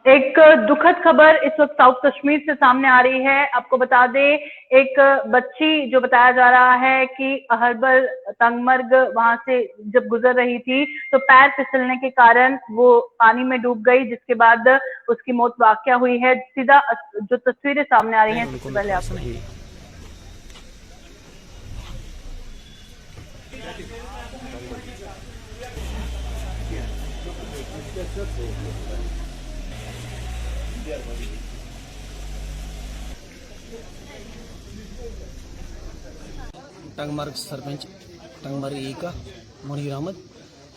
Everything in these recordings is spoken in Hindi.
एक दुखद खबर इस वक्त साउथ कश्मीर से सामने आ रही है। आपको बता दें, एक बच्ची जो बताया जा रहा है कि अहरबल तंगमर्ग वहां से जब गुजर रही थी तो पैर फिसलने के कारण वो पानी में डूब गई, जिसके बाद उसकी मौत वाकया हुई है। सीधा जो तस्वीरें सामने आ रही हैं, सबसे पहले आपको टंगमर्ग सरपंच टंगमर्ग ए का मुनीर अहमद।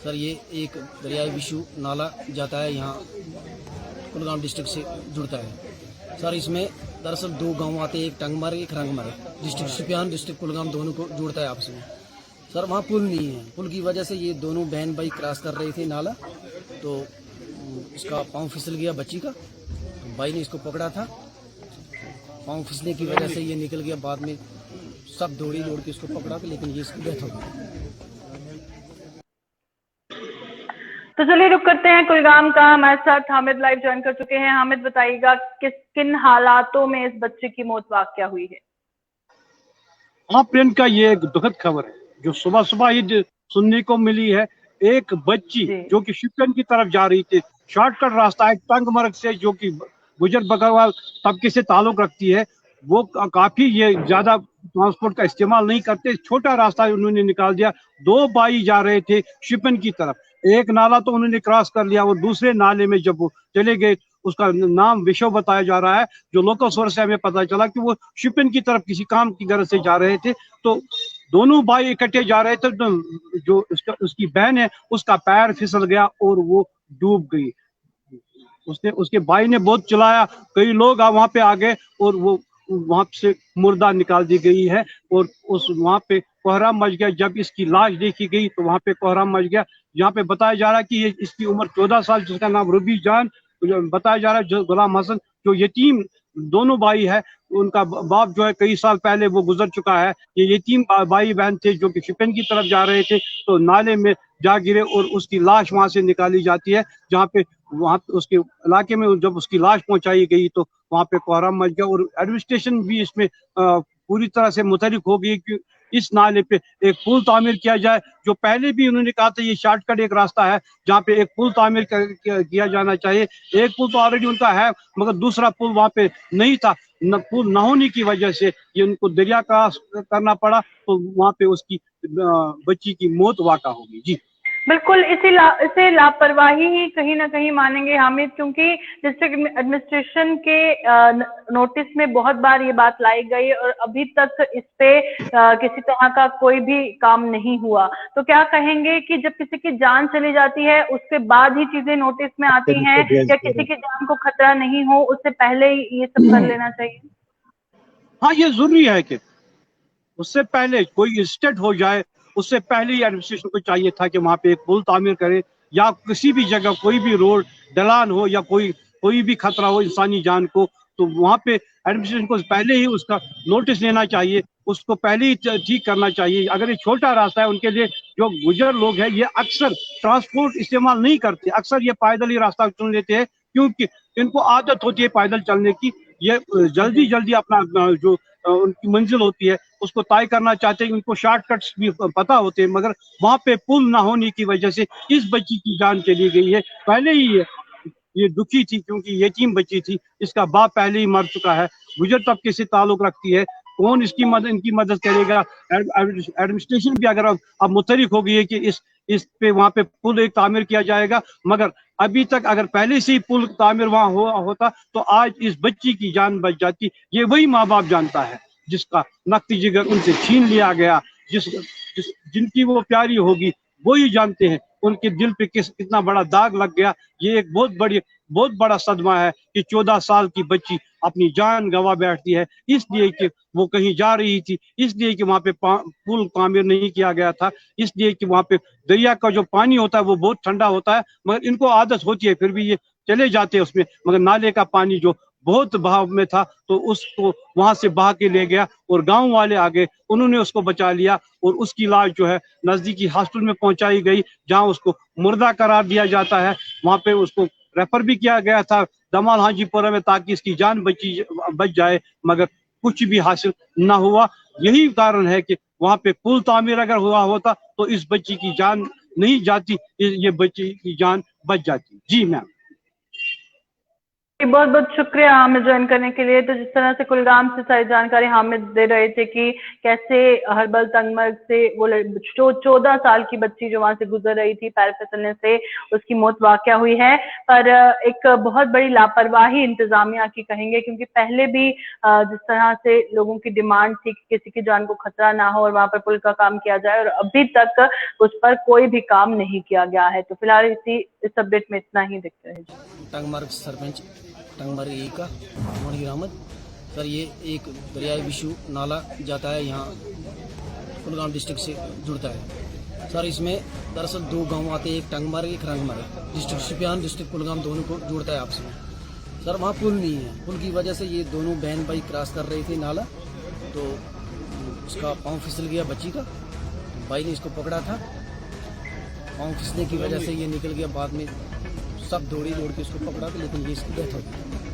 सर, ये एक दरियाई विशु नाला जाता है, यहाँ कुलगाम डिस्ट्रिक्ट से जुड़ता है। सर, इसमें दरअसल दो गांव आते हैं, एक टंगमर्ग एक रंगमर्ग। डिस्ट्रिक्ट शोपियान डिस्ट्रिक्ट कुलगाम दोनों को जोड़ता है आपस में। सर, वहाँ पुल नहीं है, पुल की वजह से ये दोनों बहन भाई क्रॉस कर रहे थे नाला, तो इसका पाँव फिसल गया बच्ची का। भाई ने इसको पकड़ा था, पाँव फिसलने की वजह से ये निकल गया। बाद में सब दौड़ के इसको पकड़ा, लेकिन ये इसकी डेथ हो गई। तो चलिए रुक करते हैं कुलगाम का। हमारे साथ हामिद लाइव ज्वाइन कर चुके हैं। हामिद, बताइएगा किन हालातों में इस बच्चे की मौत वाकया हुई है? हाँ प्रियंका, ये एक दुखद खबर है जो सुबह सुबह ही सुनने को मिली है। एक बच्ची जो कि शिपन की तरफ जा रही थी, शॉर्टकट रास्ता है टंगमर्ग से, जो कि गुजर बकरवाल तबके से ताल्लुक रखती है। वो काफी ये ज्यादा ट्रांसपोर्ट का इस्तेमाल नहीं करते, छोटा रास्ता उन्होंने निकाल दिया। दो भाई जा रहे थे शिपन की तरफ, एक नाला तो उन्होंने क्रॉस कर लिया और दूसरे नाले में जब वो चले गए, उसका नाम विशव बताया जा रहा है। जो लोकल सोर्स से हमें पता चला कि वो शिपन की तरफ किसी काम की गरज से जा रहे थे, तो दोनों भाई इकट्ठे जा रहे थे। तो जो उसकी बहन है, उसका पैर फिसल गया और वो डूब गई। उसके भाई ने बहुत चिल्लाया, कई लोग वहां पे आ गए और वो वहां से मुर्दा निकाल दी गई है। और वहां पे कोहराम मच गया। जब इसकी लाश देखी गई तो वहां पे कोहराम मच गया। यहाँ पे बताया जा रहा है कि ये इसकी उम्र 14 साल, जिसका नाम रूबी जान बताया जा रहा है, जो गुलाम हसन, जो यतीम दोनों भाई है। उनका बाप जो है कई साल पहले वो गुजर चुका है। ये यतीम भाई बहन थे जो कि शिपन की तरफ जा रहे थे, तो नाले में जा गिरे और उसकी लाश वहां से निकाली जाती है। जहाँ पे वहां उसके इलाके में जब उसकी लाश पहुंचाई गई तो वहां पे कोहराम मच गया। और एडमिनिस्ट्रेशन भी इसमें पूरी तरह से मुतहरिक हो गई कि इस नाले पे एक पुल तामीर किया जाए। जो पहले भी उन्होंने कहा था ये शॉर्टकट एक रास्ता है जहाँ पे एक पुल तामीर किया जाना चाहिए। एक पुल तो ऑलरेडी उनका है, मगर दूसरा पुल वहाँ पे नहीं था। पुल न होने की वजह से ये उनको दरिया क्रॉस करना पड़ा, तो वहाँ पे उसकी बच्ची की मौत वाक़ा होगी। जी बिल्कुल, इसे लापरवाही ही कहीं ना कहीं मानेंगे हामिद, क्योंकि डिस्ट्रिक्ट एडमिनिस्ट्रेशन के नोटिस में बहुत बार ये बात लाई गई और अभी तक इस पे किसी तरह का कोई भी काम नहीं हुआ। तो क्या कहेंगे कि जब किसी की जान चली जाती है उसके बाद ही चीजें नोटिस में आती हैं, या किसी की जान को खतरा नहीं हो उससे पहले ही ये सब कर लेना चाहिए? हाँ, ये जरूरी है कि उससे पहले कोई स्टेट हो जाए, उससे पहले ही एडमिनिस्ट्रेशन को चाहिए था कि वहां पे एक पुल तामीर करे, या किसी भी जगह कोई भी रोड ढलान हो या कोई भी खतरा हो इंसानी जान को, तो वहां पे एडमिनिस्ट्रेशन को पहले ही उसका नोटिस लेना चाहिए, उसको पहले ही ठीक करना चाहिए। अगर ये छोटा रास्ता है उनके लिए, जो गुजर लोग हैं ये अक्सर ट्रांसपोर्ट इस्तेमाल नहीं करते, अक्सर ये पैदल ही रास्ता चुन लेते हैं, क्योंकि इनको आदत होती है पैदल चलने की। ये जल्दी जल्दी अपना जो उनकी मंजिल होती है उसको तय करना चाहते हैं। उनको शॉर्टकट्स भी पता होते हैं, मगर वहां पे पुल ना होने की वजह से इस बच्ची की जान चली गई है। पहले ही ये दुखी थी क्योंकि यतीम बच्ची थी, इसका बाप पहले ही मर चुका है, गुजर तबके से ताल्लुक रखती है। कौन इनकी मदद करेगा? एडमिनिस्ट्रेशन भी अगर अब मुतहरिक हो गई है कि इस पे वहां पे पुल एक तामीर किया जाएगा, मगर अभी तक अगर पहले से ही पुल तामीर वहां होता तो आज इस बच्ची की जान बच जाती। ये वही माँ बाप जानता है जिसका नक्ती जिगर उनसे छीन लिया गया, जिनकी वो प्यारी होगी वो ही जानते हैं उनके दिल पे कितना बड़ा दाग लग गया। ये एक बहुत बड़ा सदमा है कि 14 साल की बच्ची अपनी जान गंवा बैठती है, इसलिए कि वो कहीं जा रही थी, इसलिए कि वहां पे पुल तामीर नहीं किया गया था, इसलिए कि वहां पे दरिया का जो पानी होता है वो बहुत ठंडा होता है, मगर इनको आदत होती है फिर भी ये चले जाते हैं उसमें। मगर नाले का पानी जो बहुत बहाव में था तो उसको वहां से बहा के ले गया और गांव वाले आ गए, उन्होंने उसको बचा लिया और उसकी लाश जो है नजदीकी हॉस्पिटल में पहुंचाई गई, जहां उसको मुर्दा करार दिया जाता है। वहां पे उसको रेफर भी किया गया था दमाल हाजीपुरा में ताकि इसकी जान बच जाए, मगर कुछ भी हासिल ना हुआ। यही कारण है कि वहां पे पुल तामीर अगर हुआ होता तो इस बच्ची की जान नहीं जाती, ये बच्ची की जान बच जाती। जी मैम। बहुत बहुत शुक्रिया हामिद ज्वाइन करने के लिए। तो जिस तरह से कुलगाम से सारी जानकारी हामिद दे रहे थे कि कैसे हर्बल तंगमर्ग से वो 14 साल की बच्ची जो वहां से गुजर रही थी पैर फिसलने से, उसकी मौत वाकया हुई है। पर एक बहुत बड़ी लापरवाही इंतजामिया की कहेंगे, क्योंकि पहले भी जिस तरह से लोगों की डिमांड थी कि किसी की जान को खतरा ना हो और वहां पर पुल का काम किया जाए, और अभी तक उस पर कोई भी काम नहीं किया गया है। तो फिलहाल इस अपडेट में इतना ही। देखते रहे टंगमर्ग सरपंच टंगमर्ग ए का मोनीर अहमद। सर ये एक दरियाई विशु नाला जाता है, यहाँ कुलगाम डिस्ट्रिक्ट से जुड़ता है। सर इसमें दरअसल 2 गांव आते हैं, एक टंगमर्ग एक रंगमर्ग, डिस्ट्रिक्ट शोपियान डिस्ट्रिक्ट कुलगाम दोनों को जोड़ता है आपस में। सर वहाँ पुल नहीं है, पुल की वजह से ये दोनों बहन भाई क्रॉस कर रहे थे नाला, तो उसका पाँव फिसल गया बच्ची का, भाई ने इसको पकड़ा था, पाँव फिसलने की वजह से ये निकल गया। बाद में सब दौड़ के उसको पकड़ा, लेकिन ये इसकी डेथ हो गई।